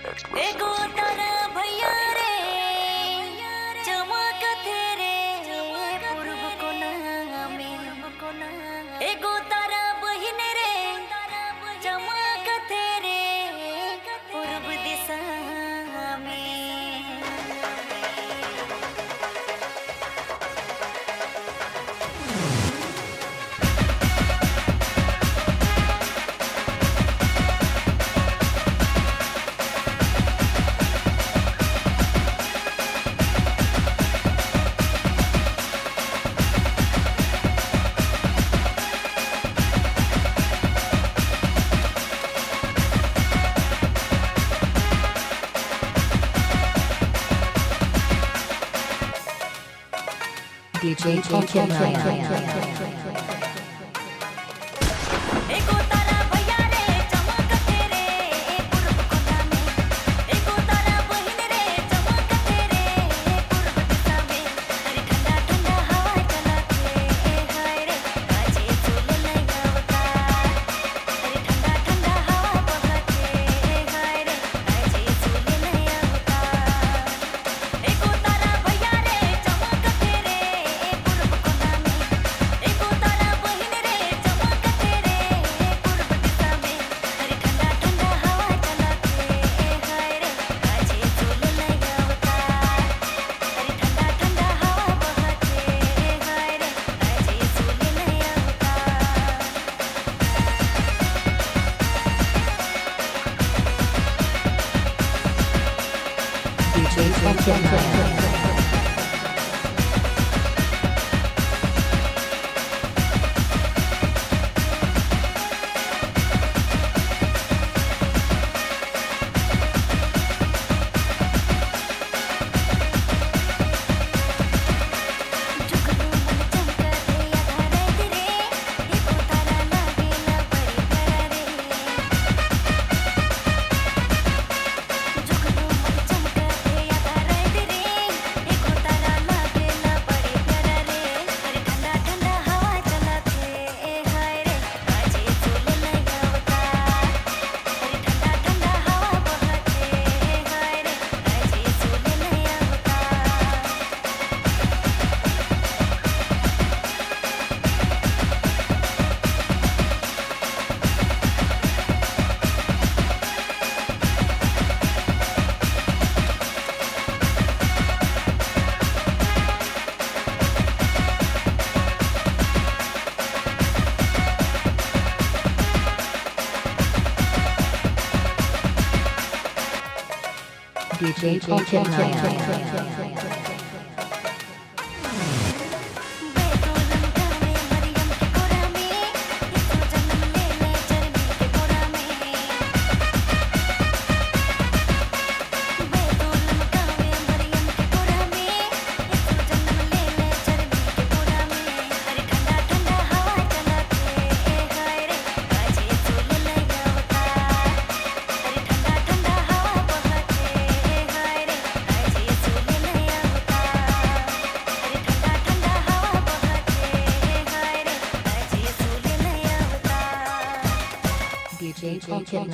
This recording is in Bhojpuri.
एगो तारा भैया रे चमकत रे पूर्व कोना में एगो तारा बहिन रे चमकत रे पूर्व दिशा में DJ Tolkien एगो तारा भैया रे चमकत रे पूर्व कोना में एगो तारा बहिन रे चमकत रे पूर्व दिशा में अरे ठंडा ठंडा हवा चलत रे हाय रे काजे चुल नहीं आवता अरे ठंडा ठंडा हवा बहत रे हाय रे काजे चुल नहीं आवता एगो तारा भैया रे चमकत रे पूर्व कोना में एगो तारा बहिन रे चमकत रे पूर्व दिशा में अरे ठंडा ठंडा हवा चलत रे हाय रे काजे चुल नहीं आवता अरे ठंडा ठंडा हवा बहत रे हाय रे काजे चुल नहीं आवता DJ Tolkien जुगनू मन चमकत या धरत रे एगो तारा लागेला बड़ी प्यारा रे जुगनू मन चमकत या धरत रे एगो तारा लागेला बड़ी प्यारा रे अरे ठंडा ठंडा हवा चलत रे हाय रे काजे चुल नहीं आवता अरे ठंडा ठंडा हवा बहत रे हाय रे काजे चुल नहीं आवता DJ Tolkien बेतुलम गावे मरियम के कोरा में इसको जन्म ले ले चरनी के कोरा में बेतुलम गावे मरियम के कोरा में इसको जन्म ले ले चरनी के कोरा में अरे ठंडा ठंडा हवा चलत रे हाय रे काजे चुल नहीं आवता अरे ठंडा ठंडा हवा बहत रे हाय रे काजे चुल नहीं आवता अरे ठंडा ठंडा हवा बहत रे हाय रे काजे चुल नहीं आवता DJ Tolkien